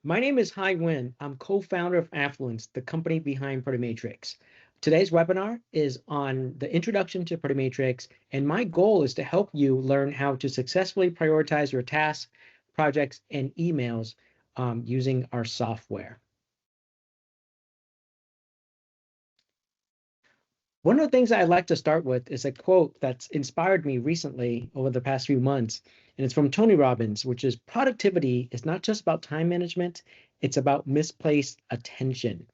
My name is Nguyen. I'm co-founder of Affluence, the company behind Matrix. Today's webinar is on the introduction to Matrix, and my goal is to help you learn how to successfully prioritize your tasks, projects, and emails using our software. One of the things I like to start with is a quote that's inspired me recently over the past few months, and it's from Tony Robbins, which is productivity is not just about time management, it's about misplaced attention.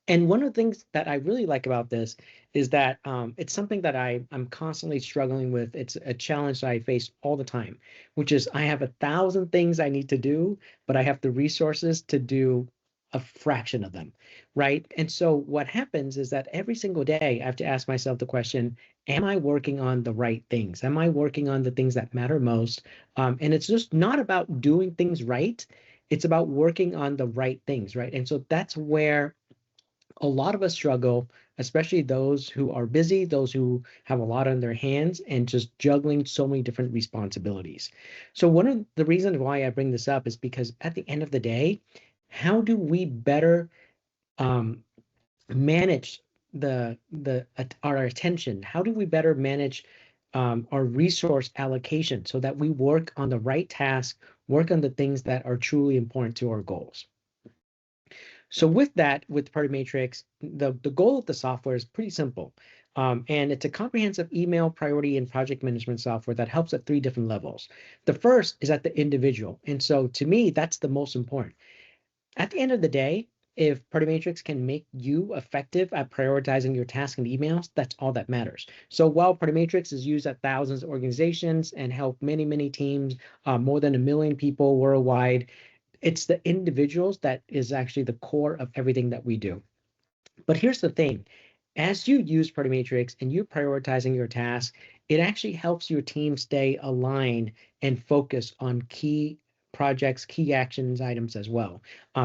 And one of the things that I really like about this is that it's something that I'm constantly struggling with. It's a challenge that I face all the time, which is I have 1,000 things I need to do, but I have the resources to do a fraction of them, right? And so what happens is that every single day I have to ask myself the question, am I working on the right things? Am I working on the things that matter most? And it's just not about doing things right. It's about working on the right things, right? And so that's where a lot of us struggle, especially those who are busy, those who have a lot on their hands and just juggling so many different responsibilities. So one of the reasons why I bring this up is because at the end of the day, how do we better um, manage our attention? How do we better manage our resource allocation so that we work on the right task, work on the things that are truly important to our goals? So with that, with Party Matrix, the goal of the software is pretty simple. And it's a comprehensive email priority and project management software that helps at 3 different levels. The first is at the individual. And so to me, that's the most important. At the end of the day, if Party Matrix can make you effective at prioritizing your tasks and emails, that's all that matters. So while Party Matrix is used at thousands of organizations and help many, many teams, more than 1 million people worldwide, it's the individuals that is actually the core of everything that we do. But here's the thing. As you use Party Matrix and you're prioritizing your tasks, it actually helps your team stay aligned and focus on key projects, key actions items as well.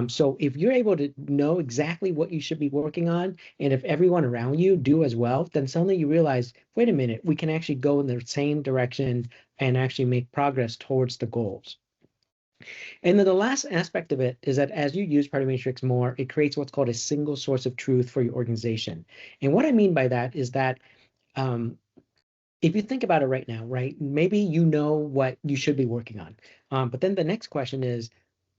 So if you're able to know exactly what you should be working on, and if everyone around you do as well, then suddenly you realize, wait a minute, we can actually go in the same direction and actually make progress towards the goals. And then the last aspect of it is that as you use Party Matrix more, it creates what's called a single source of truth for your organization. And what I mean by that is that um, if you think about it right now, right, maybe you know what you should be working on. But then the next question is,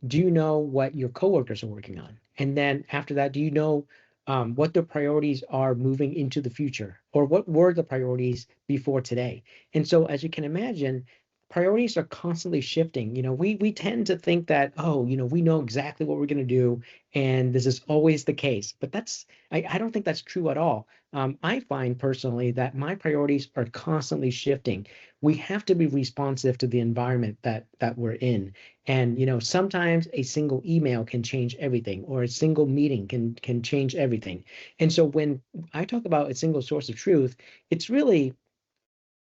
do you know what your coworkers are working on? And then after that, do you know what the priorities are moving into the future, or what were the priorities before today? And so, as you can imagine, priorities are constantly shifting. We tend to think that, oh, we know exactly what we're going to do, and this is always the case. But I don't think that's true at all. I find personally that my priorities are constantly shifting. We have to be responsive to the environment that we're in. And sometimes a single email can change everything, or a single meeting can change everything. And so when I talk about a single source of truth, it's really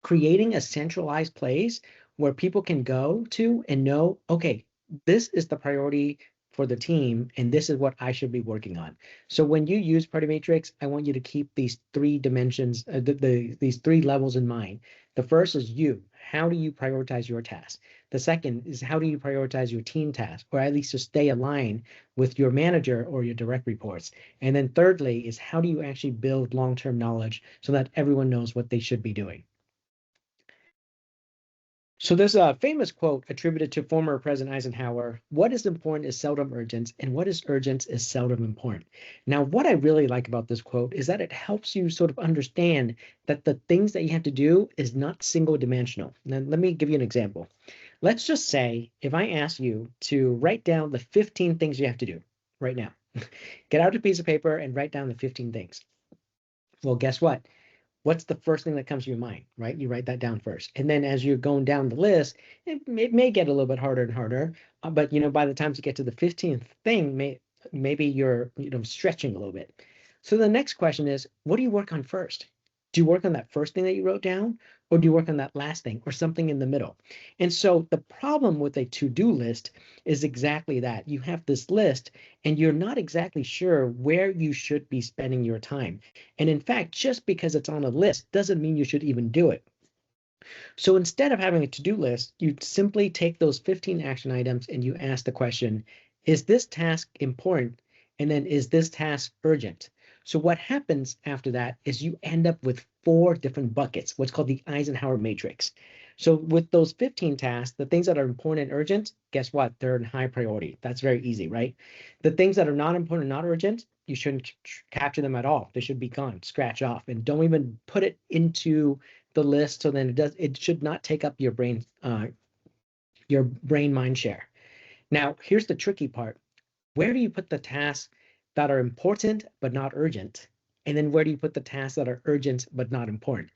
creating a centralized place where people can go to and know, okay, this is the priority for the team, and this is what I should be working on. So when you use Party Matrix, I want you to keep these 3 dimensions, these 3 levels in mind. The first is you. How do you prioritize your task? The second is how do you prioritize your team task, or at least to stay aligned with your manager or your direct reports? And then thirdly is how do you actually build long-term knowledge so that everyone knows what they should be doing? So there's a famous quote attributed to former President Eisenhower: what is important is seldom urgent, and what is urgent is seldom important. Now, what I really like about this quote is that it helps you sort of understand that the things that you have to do is not single dimensional. Now, let me give you an example. Let's just say if I ask you to write down the 15 things you have to do right now, get out a piece of paper and write down the 15 things. Well, guess what? What's the first thing that comes to your mind, right? You write that down first. And then as you're going down the list, it may get a little bit harder and harder. But, by the time you get to the 15th thing, maybe you're, stretching a little bit. So the next question is, what do you work on first? Do you work on that first thing that you wrote down, or do you work on that last thing, or something in the middle? And so the problem with a to-do list is exactly that. You have this list, and you're not exactly sure where you should be spending your time. And in fact, just because it's on a list doesn't mean you should even do it. So instead of having a to-do list, you simply take those 15 action items and you ask the question, Is this task important? And then is this task urgent? So what happens after that is you end up with 4 different buckets, what's called the Eisenhower Matrix. So with those 15 tasks, the things that are important and urgent, guess what? They're in high priority. That's very easy, right? The things that are not important, not urgent, you shouldn't capture them at all. They should be gone, scratch off, and don't even put it into the list. So then it should not take up your brain mind share. Now, here's the tricky part. Where do you put the tasks that are important but not urgent? And then where do you put the tasks that are urgent but not important?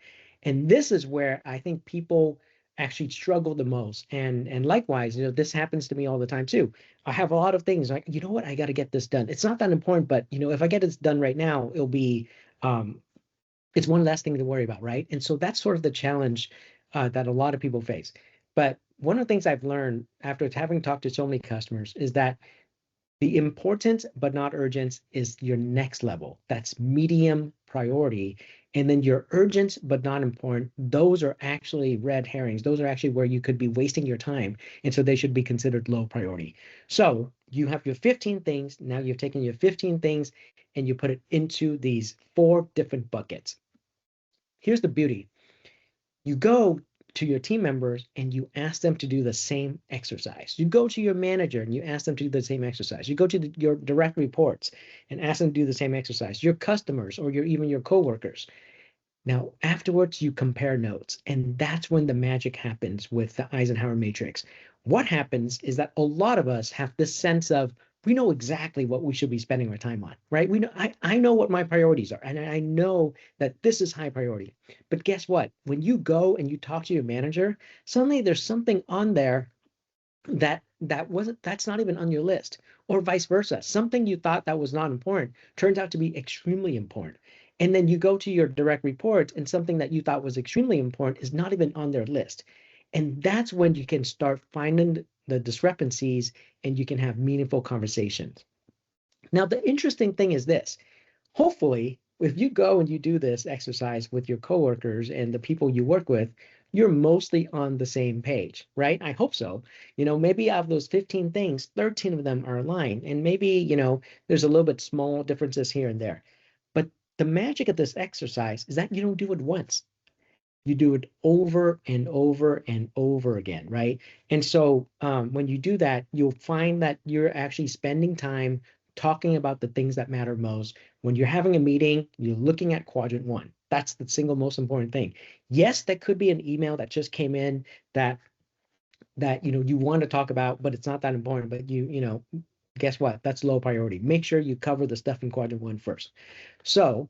And this is where I think people actually struggle the most. And likewise, this happens to me all the time too. I have a lot of things like, you know what, I got to get this done. It's not that important, but if I get this done right now, it'll be it's one less thing to worry about, right? And so that's sort of the challenge that a lot of people face. But one of the things I've learned after having talked to so many customers is that the important but not urgent is your next level. That's medium priority. And then your urgent but not important, those are actually red herrings. Those are actually where you could be wasting your time. And so they should be considered low priority. So you have your 15 things. Now you've taken your 15 things and you put it into these 4 different buckets. Here's the beauty. You go to your team members and you ask them to do the same exercise. You go to your manager and you ask them to do the same exercise. You go to your direct reports and ask them to do the same exercise. Your customers or even your coworkers. Now, afterwards, you compare notes, and that's when the magic happens with the Eisenhower Matrix. What happens is that a lot of us have this sense of we know exactly what we should be spending our time on, right? I know what my priorities are, and I know that this is high priority. But guess what? When you go and you talk to your manager, suddenly there's something on there that's not even on your list, or vice versa. Something you thought that was not important turns out to be extremely important. And then you go to your direct reports and something that you thought was extremely important is not even on their list. And that's when you can start finding the discrepancies and you can have meaningful conversations. Now, the interesting thing is this. Hopefully, if you go and you do this exercise with your coworkers and the people you work with, you're mostly on the same page, right? I hope so. Maybe out of those 15 things, 13 of them are aligned. And maybe, there's a little bit small differences here and there. But the magic of this exercise is that you don't do it once. You do it over and over and over again, right? And so when you do that, you'll find that you're actually spending time talking about the things that matter most. When you're having a meeting, you're looking at quadrant 1. That's the single most important thing. Yes, that could be an email that just came in that you want to talk about, but it's not that important. But guess what? That's low priority. Make sure you cover the stuff in quadrant 1 first. So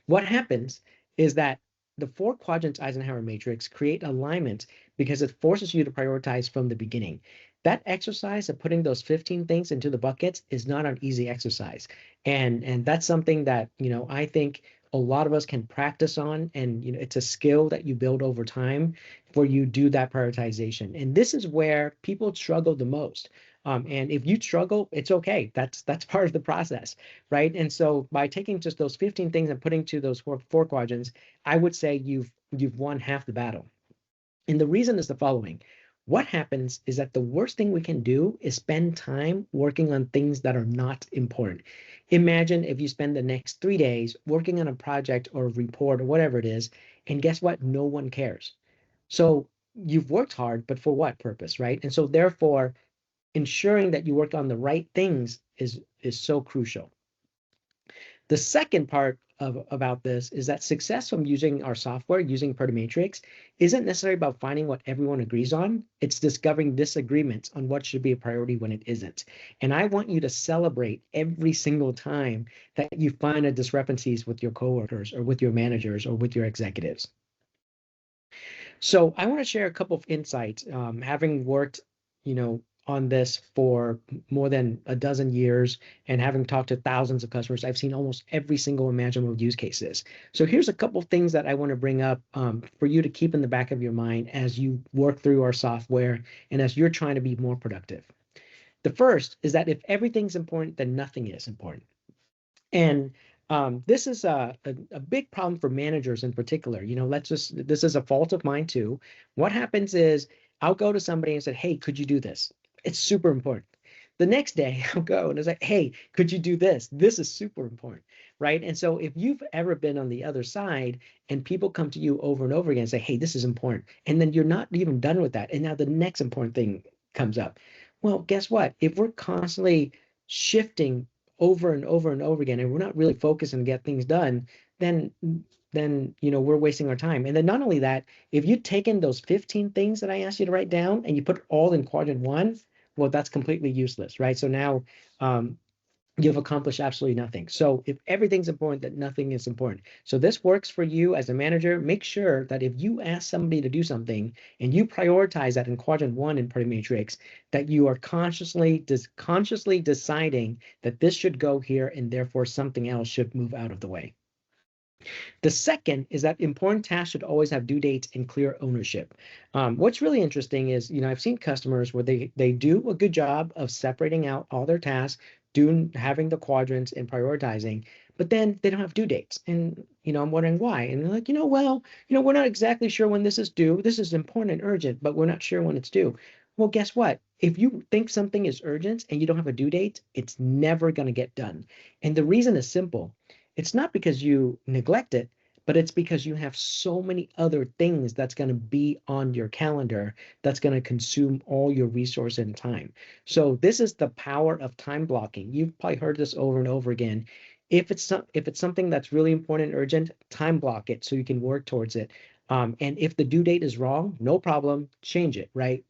what happens is that the 4 quadrants Eisenhower matrix create alignment because it forces you to prioritize from the beginning. That exercise of putting those 15 things into the buckets is not an easy exercise. And that's something that, I think a lot of us can practice on, and it's a skill that you build over time where you do that prioritization. And this is where people struggle the most. And if you struggle, it's okay. That's part of the process, right? And so by taking just those 15 things and putting to those four quadrants, I would say you've won half the battle. And the reason is the following. What happens is that the worst thing we can do is spend time working on things that are not important. Imagine if you spend the next 3 days working on a project or a report or whatever it is, and guess what? No one cares. So you've worked hard, but for what purpose, right? And so therefore, ensuring that you work on the right things is so crucial. The second part about this is that success from using our software, using Matrix, isn't necessarily about finding what everyone agrees on. It's discovering disagreements on what should be a priority when it isn't. And I want you to celebrate every single time that you find a discrepancies with your coworkers or with your managers or with your executives. So I want to share a couple of insights, having worked, on this for more than a dozen years and having talked to thousands of customers. I've seen almost every single imaginable use cases. So here's a couple of things that I want to bring up for you to keep in the back of your mind as you work through our software and as you're trying to be more productive. The first is that if everything's important, then nothing is important. And this is a big problem for managers in particular. This is a fault of mine too. What happens is I'll go to somebody and say, hey, could you do this? It's super important. The next day I'll go and it's like, hey, could you do this? This is super important, right? And so if you've ever been on the other side and people come to you over and over again and say, hey, this is important, and then you're not even done with that, and now the next important thing comes up. Well, guess what? If we're constantly shifting over and over and over again, and we're not really focusing to get things done, then we're wasting our time. And then not only that, if you've taken those 15 things that I asked you to write down and you put it all in quadrant one, well, that's completely useless, right? So now you've accomplished absolutely nothing. So if everything's important, then nothing is important. So this works for you as a manager. Make sure that if you ask somebody to do something and you prioritize that in quadrant one in Party Matrix, that you are consciously deciding that this should go here and therefore something else should move out of the way. The second is that important tasks should always have due dates and clear ownership. What's really interesting is, I've seen customers where they do a good job of separating out all their tasks, having the quadrants and prioritizing, but then they don't have due dates. And, I'm wondering why. And they're like, well, we're not exactly sure when this is due. This is important and urgent, but we're not sure when it's due. Well, guess what? If you think something is urgent and you don't have a due date, it's never going to get done. And the reason is simple. It's not because you neglect it, but it's because you have so many other things that's going to be on your calendar that's going to consume all your resource and time. So this is the power of time blocking. You've probably heard this over and over again. If it's something that's really important and urgent, time block it so you can work towards it. And if the due date is wrong, no problem, change it, right?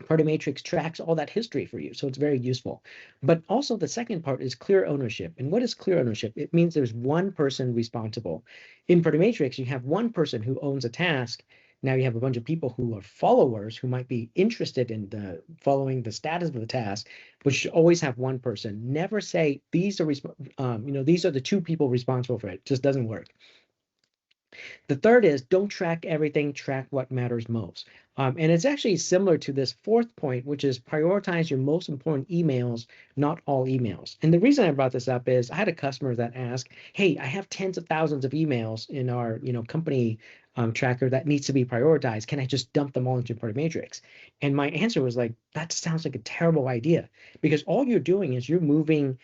Party Matrix tracks all that history for you, so it's very useful. But also the second part is clear ownership. And what is clear ownership? It means there's one person responsible. In Party Matrix, you have one person who owns a task. Now you have a bunch of people who are followers who might be interested in following the status of the task, but you should always have one person. Never say these are these are the two people responsible for it. It just doesn't work. The third is don't track everything, track what matters most. And it's actually similar to this fourth point, which is prioritize your most important emails, not all emails. And the reason I brought this up is I had a customer that asked, hey, I have tens of thousands of emails in our company tracker that needs to be prioritized. Can I just dump them all into Party Matrix? And my answer was like, that sounds like a terrible idea, because all you're doing is you're moving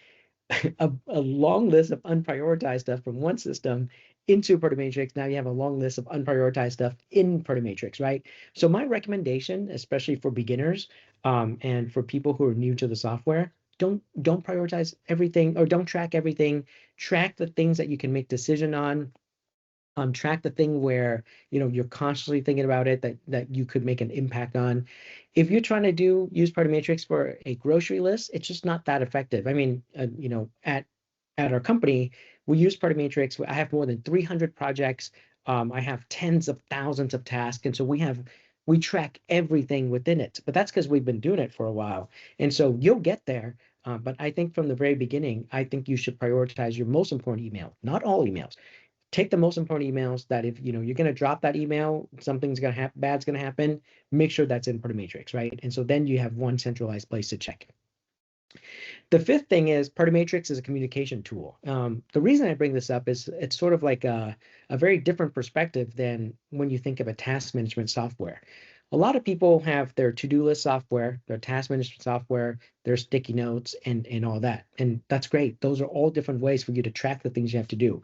a long list of unprioritized stuff from one system into Party Matrix. Now you have a long list of unprioritized stuff in Party Matrix, right? So my recommendation, especially for beginners and for people who are new to the software, don't prioritize everything or don't track everything. Track the things that you can make decision on. Track the thing where you're constantly thinking about it that you could make an impact on. If you're trying to use Party Matrix for a grocery list, it's just not that effective. I mean, at our company, we use Party Matrix. I have more than 300 projects. I have tens of thousands of tasks, and so we track everything within it. But that's because we've been doing it for a while, and so you'll get there. But I think from the very beginning, I think you should prioritize your most important email, not all emails. Take the most important emails that if you're going to drop that email, something's going to happen, bad's going to happen, make sure that's in Party Matrix, right? And so then you have one centralized place to check. The fifth thing is Party Matrix is a communication tool. The reason I bring this up is it's sort of like a very different perspective than when you think of a task management software. A lot of people have their to-do list software, their task management software, their sticky notes, and all that. And that's great. Those are all different ways for you to track the things you have to do.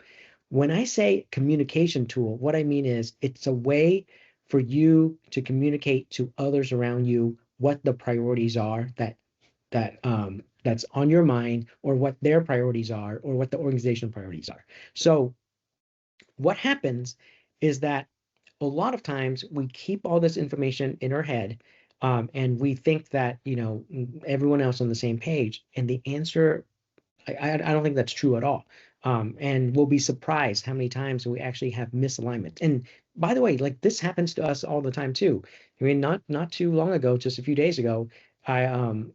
When I say communication tool, what I mean is it's a way for you to communicate to others around you what the priorities are that's on your mind, or what their priorities are, or what the organizational priorities are. So what happens is that a lot of times we keep all this information in our head, and we think that everyone else on the same page, and the answer, I don't think that's true at all. And we'll be surprised how many times we actually have misalignment. And by the way, like this happens to us all the time too. I mean, not too long ago, just a few days ago, I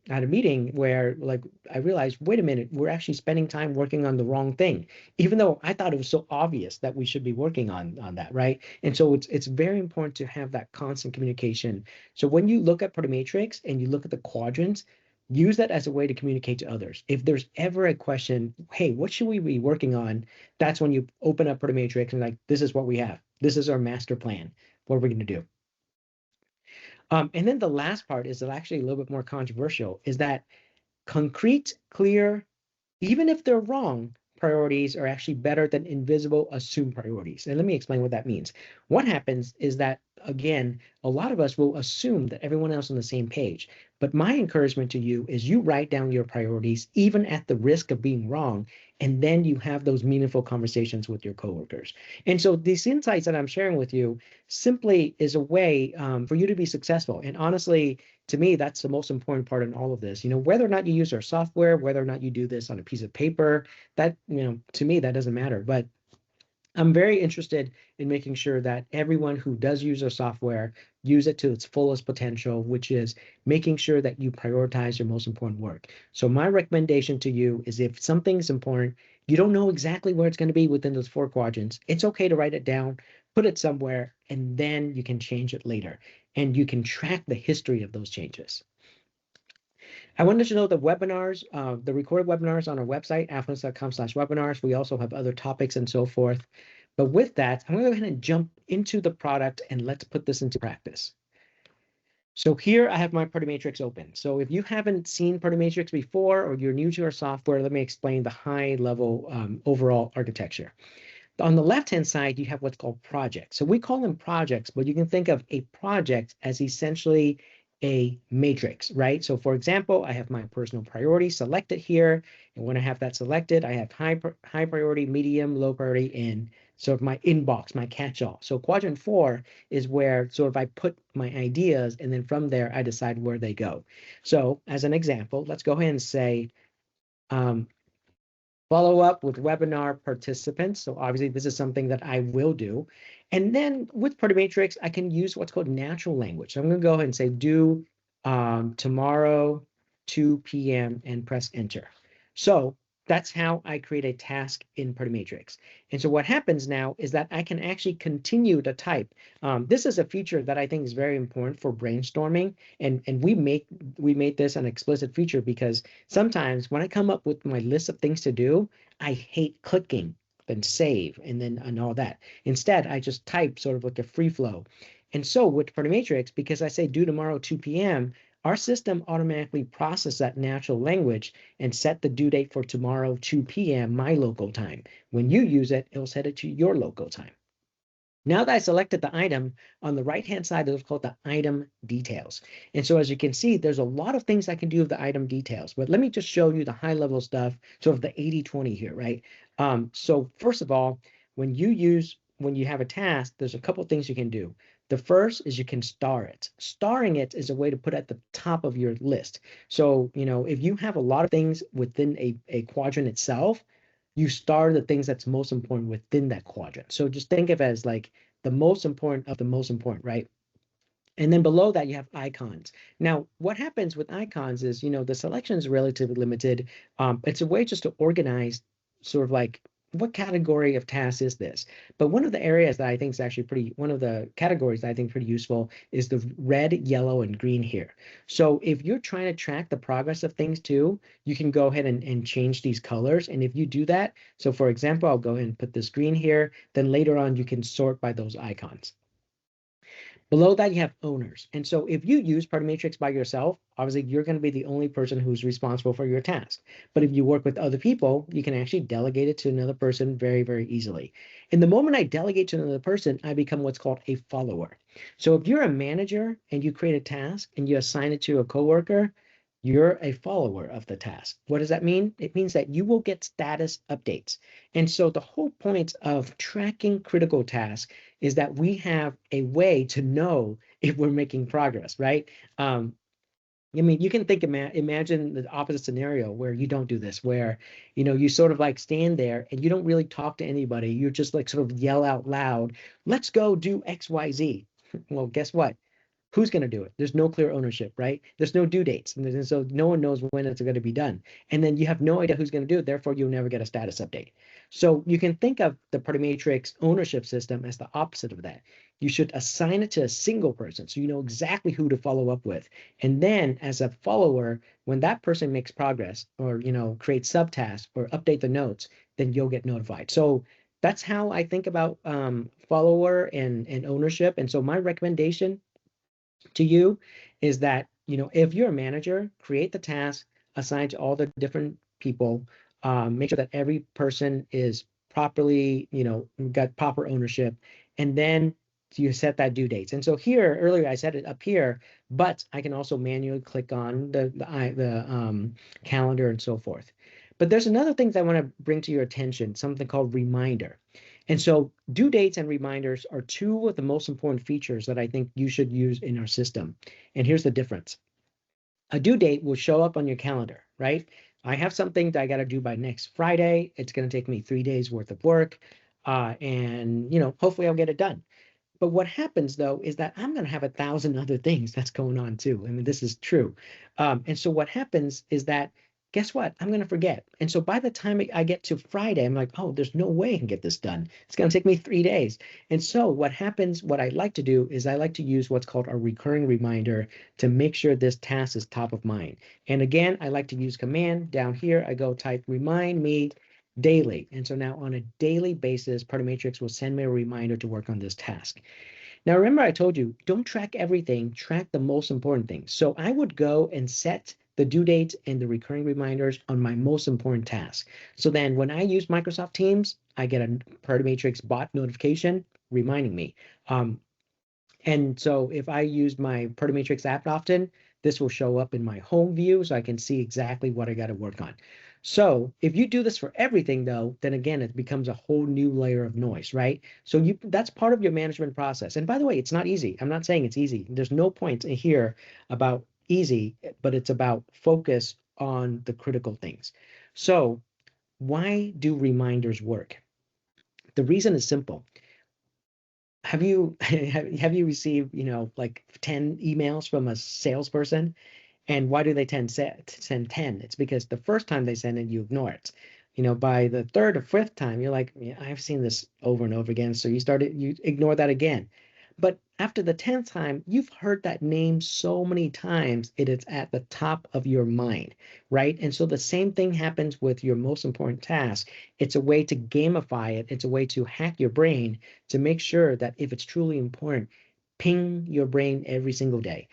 had a meeting where like I realized, wait a minute, we're actually spending time working on the wrong thing, even though I thought it was so obvious that we should be working on that, right? And so it's very important to have that constant communication. So when you look at Party Matrix and you look at the quadrants, use that as a way to communicate to others. If there's ever a question, hey, what should we be working on? That's when you open up Party Matrix and like, this is what we have. This is our master plan. What are we going to do? And then the last part is actually a little bit more controversial, is that Concrete, clear, even if they're wrong, priorities are actually better than invisible assumed priorities. And let me explain what that means. What happens is that, again, a lot of us will assume that everyone else is on the same page. But my encouragement to you is you write down your priorities, even at the risk of being wrong, and then you have those meaningful conversations with your coworkers. And so these insights that I'm sharing with you simply is a way for you to be successful. And honestly, to me, that's the most important part in all of this. Whether or not you use our software, whether or not you do this on a piece of paper, that, to me, that doesn't matter. But I'm very interested in making sure that everyone who does use our software use it to its fullest potential, which is making sure that you prioritize your most important work. So my recommendation to you is if something's important, you don't know exactly where it's going to be within those four quadrants, it's okay to write it down, put it somewhere, and then you can change it later. And you can track the history of those changes. I wanted to know the webinars, the recorded webinars on our website, affluence.com/webinars. We also have other topics and so forth. But with that, I'm going to go ahead and jump into the product and let's put this into practice. So here I have my Party Matrix open. So if you haven't seen Party Matrix before or you're new to our software, let me explain the high level overall architecture. On the left-hand side, you have what's called projects. So we call them projects, but you can think of a project as essentially a matrix, right? So for example, I have my personal priority selected here. And when I have that selected, I have high priority, medium, low priority, and sort of my inbox, my catch-all. So quadrant 4 is where sort of I put my ideas, and then from there, I decide where they go. So as an example, let's go ahead and say, follow up with webinar participants. So obviously this is something that I will do. And then with Party Matrix, I can use what's called natural language. So I'm going to go ahead and say do tomorrow 2 p.m. and press enter. So that's how I create a task in Party Matrix. And so what happens now is that I can actually continue to type. This is a feature that I think is very important for brainstorming. And we made this an explicit feature because sometimes when I come up with my list of things to do, I hate clicking, then save, and all that. Instead, I just type sort of like a free flow. And so with Party Matrix, because I say due tomorrow 2 p.m., our system automatically processes that natural language and set the due date for tomorrow 2 p.m. my local time. When you use it, it'll set it to your local time. Now that I selected the item, on the right-hand side, there's called the item details. And so as you can see, there's a lot of things I can do with the item details, but let me just show you the high-level stuff, sort of the 80-20 here, right? So first of all, when you have a task, there's a couple things you can do. The first is you can star it. Starring it is a way to put at the top of your list. So, if you have a lot of things within a quadrant itself, you star the things that's most important within that quadrant. So just think of it as like the most important of the most important, right? And then below that, you have icons. Now, what happens with icons is, the selection is relatively limited. It's a way just to organize sort of like what category of tasks is this? But one of the areas that I think is actually one of the categories that I think pretty useful is the red, yellow, and green here. So if you're trying to track the progress of things too, you can go ahead and change these colors. And if you do that, so for example, I'll go ahead and put this green here, then later on you can sort by those icons. Below that, you have owners. And so if you use Party Matrix by yourself, obviously you're going to be the only person who's responsible for your task. But if you work with other people, you can actually delegate it to another person very, very easily. And the moment I delegate to another person, I become what's called a follower. So if you're a manager and you create a task and you assign it to a coworker, you're a follower of the task. What does that mean? It means that you will get status updates. And so the whole point of tracking critical tasks is that we have a way to know if we're making progress, right? You can imagine the opposite scenario where you don't do this, where, you sort of like stand there and you don't really talk to anybody. You just like sort of yell out loud, let's go do X, Y, Z. Well, guess what? Who's going to do it? There's no clear ownership, right? There's no due dates. And so no one knows when it's going to be done. And then you have no idea who's going to do it. Therefore, you'll never get a status update. So you can think of the Party Matrix ownership system as the opposite of that. You should assign it to a single person so you know exactly who to follow up with. And then as a follower, when that person makes progress or, creates subtasks or update the notes, then you'll get notified. So that's how I think about follower and ownership. And so my recommendation to you is that, if you're a manager, create the task, assigned to all the different people. Make sure that every person is properly, got proper ownership, and then you set that due dates. And so here earlier I set it up here, but I can also manually click on the calendar and so forth. But there's another thing that I want to bring to your attention, something called reminder. And so due dates and reminders are two of the most important features that I think you should use in our system. And here's the difference. A due date will show up on your calendar, right? I have something that I got to do by next Friday. It's going to take me 3 days worth of work. And, hopefully I'll get it done. But what happens though is that I'm going to have 1,000 other things that's going on too. I mean, this is true. And so what happens is that, guess what? I'm going to forget. And so by the time I get to Friday, I'm like, oh, there's no way I can get this done. It's going to take me 3 days. And so what happens, what I like to do is I like to use what's called a recurring reminder to make sure this task is top of mind. And again, I like to use command down here. I go type remind me daily. And so now on a daily basis, Matrix will send me a reminder to work on this task. Now, remember I told you, don't track everything, track the most important things. So I would go and set the due dates and the recurring reminders on my most important tasks. So then when I use Microsoft Teams, I get a Matrix bot notification reminding me. And so if I use my Matrix app often, this will show up in my home view so I can see exactly what I got to work on. So if you do this for everything though, then again, it becomes a whole new layer of noise, right? So that's part of your management process. And by the way, it's not easy. I'm not saying it's easy. There's no point here about easy, but it's about focus on the critical things. So why do reminders work? The reason is simple. Have you have you received, like 10 emails from a salesperson? And why do they send 10? It's because the first time they send it, you ignore it. By the third or fifth time, you're like, yeah, I've seen this over and over again. So you ignore that again. But after the 10th time, you've heard that name so many times, it is at the top of your mind, right? And so the same thing happens with your most important task. It's a way to gamify it. It's a way to hack your brain to make sure that if it's truly important, ping your brain every single day.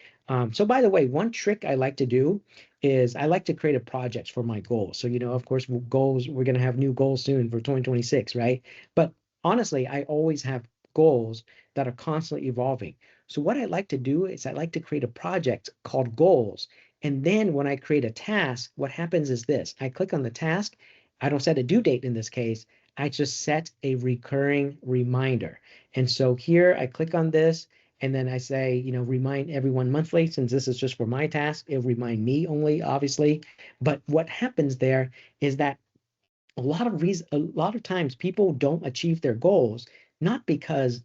So by the way, one trick I like to do is I like to create a project for my goals. So, of course, goals, we're going to have new goals soon for 2026, right? But honestly, I always have goals that are constantly evolving. So what I like to do is I like to create a project called goals. And then when I create a task, what happens is this. I click on the task. I don't set a due date in this case. I just set a recurring reminder. And so here I click on this. And then I say, remind everyone monthly, since this is just for my task. It'll remind me only, obviously. But what happens there is that a lot of times people don't achieve their goals, not because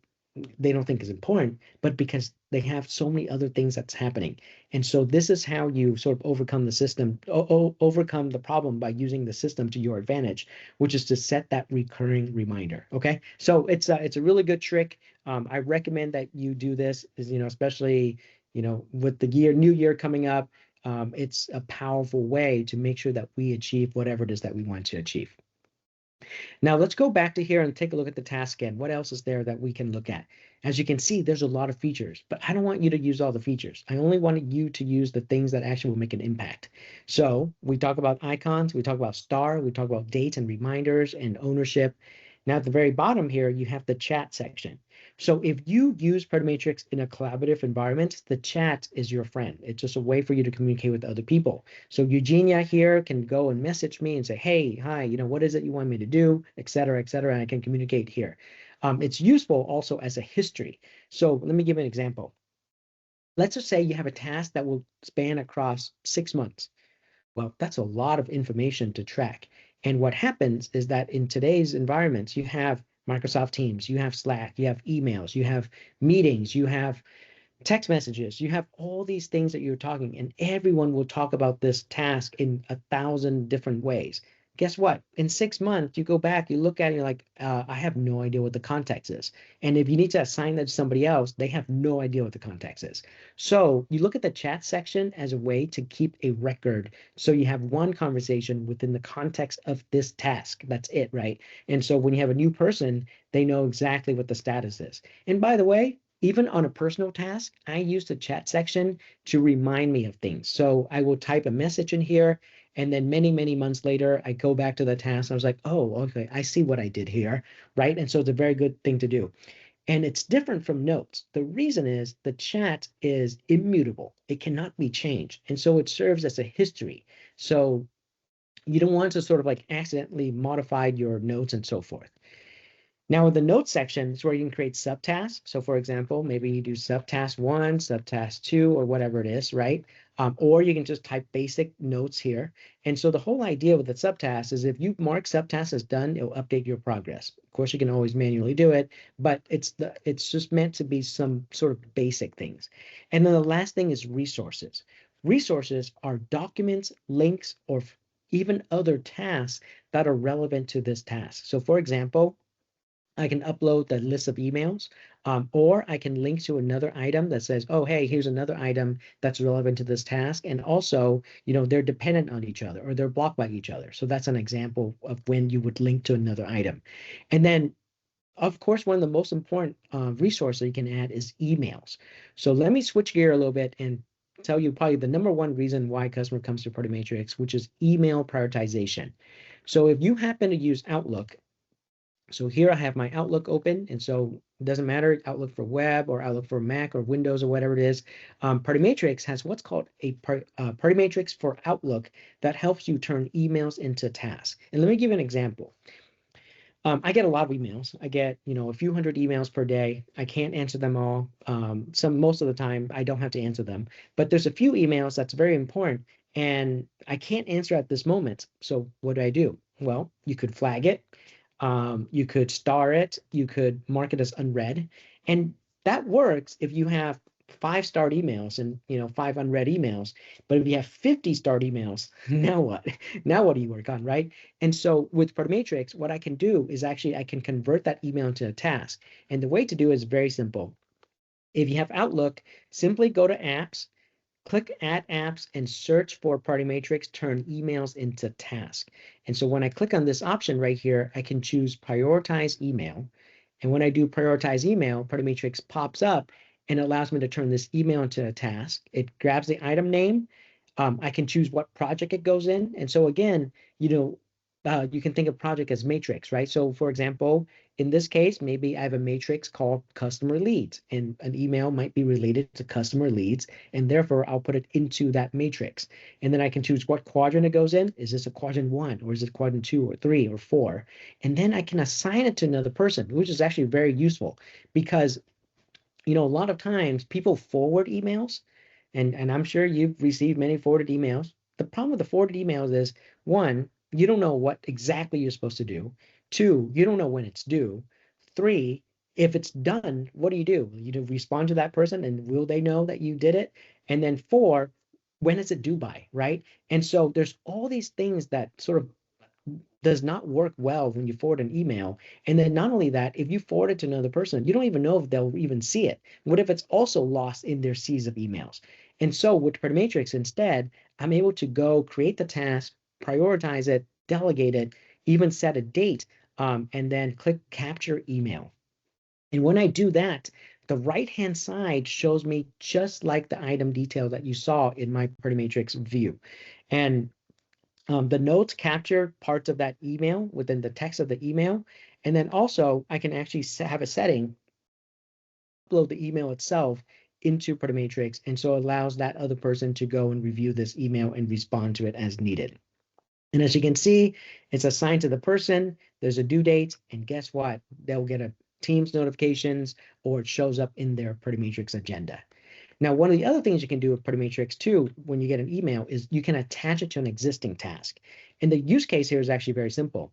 they don't think is important, but because they have so many other things that's happening. And so this is how you sort of overcome the system, overcome the problem by using the system to your advantage, which is to set that recurring reminder. Okay, so it's a really good trick. I recommend that you do this, especially with the new year coming up. It's a powerful way to make sure that we achieve whatever it is that we want to achieve. Now let's go back to here and take a look at the task again. What else is there that we can look at? As you can see, there's a lot of features, but I don't want you to use all the features. I only want you to use the things that actually will make an impact. So we talk about icons, we talk about star, we talk about dates and reminders and ownership. Now at the very bottom here, you have the chat section. So if you use Matrix in a collaborative environment, the chat is your friend. It's just a way for you to communicate with other people. So Eugenia here can go and message me and say, hey, hi, what is it you want me to do, et cetera, and I can communicate here. It's useful also as a history. So let me give you an example. Let's just say you have a task that will span across 6 months. Well, that's a lot of information to track. And what happens is that in today's environments, you have Microsoft Teams, you have Slack, you have emails, you have meetings, you have text messages, you have all these things that you're talking, and everyone will talk about this task in 1,000 different ways. Guess what? In 6 months, you go back, you look at it, you're like, I have no idea what the context is. And if you need to assign that to somebody else, they have no idea what the context is. So you look at the chat section as a way to keep a record. So you have one conversation within the context of this task. That's it, right? And so when you have a new person, they know exactly what the status is. And by the way, even on a personal task, I use the chat section to remind me of things. So I will type a message in here, And then many, many months later, I go back to the task. I was like, oh, okay, I see what I did here, right? And so it's a very good thing to do. And it's different from notes. The reason is the chat is immutable. It cannot be changed. And so it serves as a history. So you don't want to sort of like accidentally modify your notes and so forth. Now, in the notes section is where you can create subtasks. So for example, maybe you do subtask 1, subtask 2, or whatever it is, right? Or you can just type basic notes here. And so the whole idea with the subtask is if you mark subtask as done, it'll update your progress. Of course, you can always manually do it, but it's just meant to be some sort of basic things. And then the last thing is resources. Resources are documents, links, or even other tasks that are relevant to this task. So for example, I can upload the list of emails, or I can link to another item that says, oh, hey, here's another item that's relevant to this task. And also, they're dependent on each other or they're blocked by each other. So that's an example of when you would link to another item. And then, of course, one of the most important resources you can add is emails. So let me switch gear a little bit and tell you probably the number one reason why a customer comes to Party Matrix, which is email prioritization. So if you happen to use Outlook, so here I have my Outlook open, and so it doesn't matter, Outlook for web or Outlook for Mac or Windows or whatever it is. Party Matrix has what's called a Party Matrix for Outlook that helps you turn emails into tasks. And let me give you an example. I get a lot of emails. I get, a few hundred emails per day. I can't answer them all. Most of the time, I don't have to answer them. But there's a few emails that's very important, and I can't answer at this moment. So what do? Well, you could flag it. You could star it, you could mark it as unread, and that works if you have 5 starred emails and 5 unread emails. But if you have 50 starred emails, now what? Now what do you work on, right? And so with Matrix, what I can do is actually I can convert that email into a task. And the way to do it is very simple. If you have Outlook, simply go to Apps, click Add Apps, and search for Party Matrix, turn emails into tasks. And so when I click on this option right here, I can choose Prioritize Email. And when I do Prioritize Email, Party Matrix pops up and allows me to turn this email into a task. It grabs the item name. I can choose what project it goes in. And so again, you can think of project as matrix, right? So for example, in this case, maybe I have a matrix called customer leads, and an email might be related to customer leads, and therefore I'll put it into that matrix. And then I can choose what quadrant it goes in. Is this a quadrant 1, or is it quadrant 2 or 3 or 4? And then I can assign it to another person, which is actually very useful because a lot of times people forward emails, and I'm sure you've received many forwarded emails. The problem with the forwarded emails is, one, you don't know what exactly you're supposed to do. 2, you don't know when it's due. 3, if it's done, what do? You respond to that person, and will they know that you did it? And then 4, when is it due by, right? And so there's all these things that sort of does not work well when you forward an email. And then not only that, if you forward it to another person, you don't even know if they'll even see it. What if it's also lost in their seas of emails? And so with Matrix, instead, I'm able to go create the task, prioritize it, delegate it, even set a date, and then click capture email. And when I do that, the right-hand side shows me just like the item detail that you saw in my Matrix view. And the notes capture parts of that email within the text of the email. And then also I can actually have a setting, upload the email itself into Matrix. And so it allows that other person to go and review this email and respond to it as needed. And as you can see, it's assigned to the person. There's a due date. And guess what? They'll get a Teams notifications, or it shows up in their Matrix agenda. Now, one of the other things you can do with Party Matrix too, when you get an email, is you can attach it to an existing task. And the use case here is actually very simple.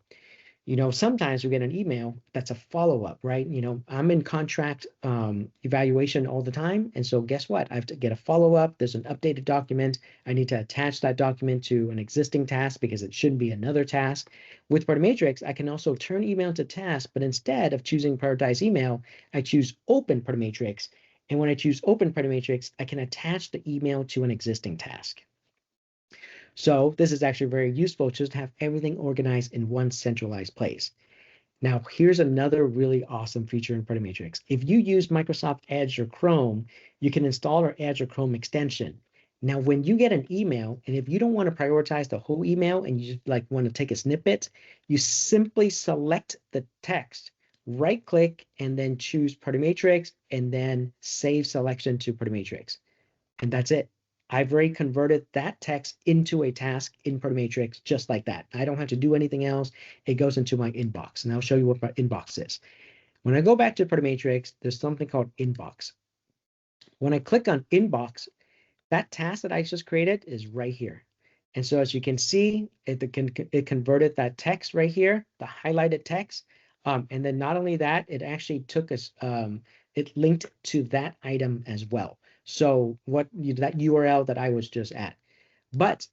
Sometimes we get an email that's a follow-up, right? I'm in contract evaluation all the time. And so guess what? I have to get a follow-up. There's an updated document. I need to attach that document to an existing task because it shouldn't be another task. With Party Matrix, I can also turn email to task, but instead of choosing prioritize email, I choose open Party Matrix. And when I choose open Party Matrix, I can attach the email to an existing task. So this is actually very useful just to have everything organized in one centralized place. Now, here's another really awesome feature in Party Matrix. If you use Microsoft Edge or Chrome, you can install our Edge or Chrome extension. Now, when you get an email, and if you don't want to prioritize the whole email and you just like want to take a snippet, you simply select the text, right click, and then choose Party Matrix, and then save selection to Party Matrix. And that's it. I've already converted that text into a task in Party Matrix just like that. I don't have to do anything else. It goes into my inbox, and I'll show you what my inbox is. When I go back to Party Matrix, there's something called inbox. When I click on inbox, that task that I just created is right here. And so as you can see, it converted that text right here, the highlighted text. And then not only that, it actually took us, it linked to that item as well. So that URL that I was just at. But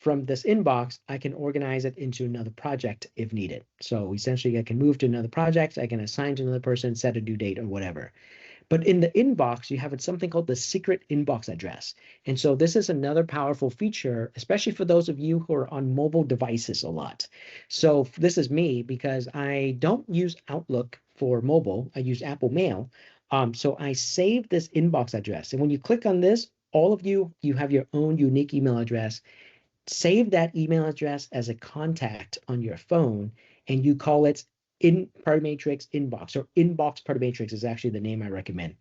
from this inbox, I can organize it into another project if needed. So essentially I can move to another project, I can assign to another person, set a due date or whatever. But in the inbox, you have something called the secret inbox address. And so this is another powerful feature, especially for those of you who are on mobile devices a lot. So this is me because I don't use Outlook for mobile. I use Apple Mail. So I save this inbox address. And when you click on this, all of you have your own unique email address. Save that email address as a contact on your phone, and you call it in Party Matrix inbox, or inbox Party Matrix is actually the name I recommend.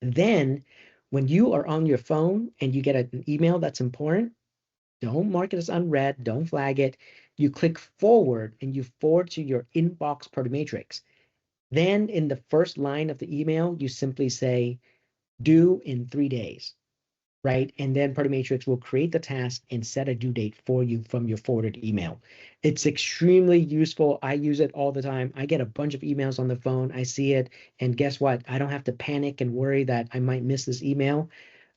Then when you are on your phone and you get an email that's important, don't mark it as unread, don't flag it. You click forward and you forward to your inbox Party Matrix. Then in the first line of the email, you simply say, due in 3 days, right? And then Party Matrix will create the task and set a due date for you from your forwarded email. It's extremely useful. I use it all the time. I get a bunch of emails on the phone. I see it. And guess what? I don't have to panic and worry that I might miss this email.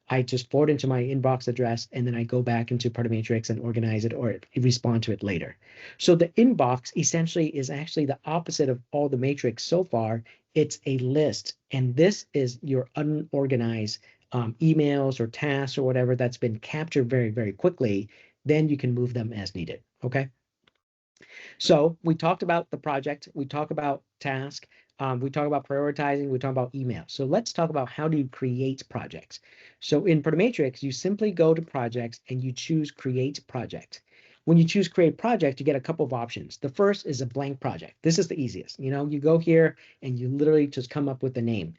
I just forward into my inbox address, and then I go back into Party Matrix and organize it or respond to it later. So the inbox essentially is actually the opposite of all the matrix so far. It's a list, and this is your unorganized emails or tasks or whatever that's been captured very, very quickly. Then you can move them as needed. Okay. So we talked about the project, we talk about task, we talk about prioritizing, we talk about email. So let's talk about how do you create projects. So in Matrix, you simply go to projects and you choose create project. When you choose create project, you get a couple of options. The first is a blank project. This is the easiest. You go here and you literally just come up with the name.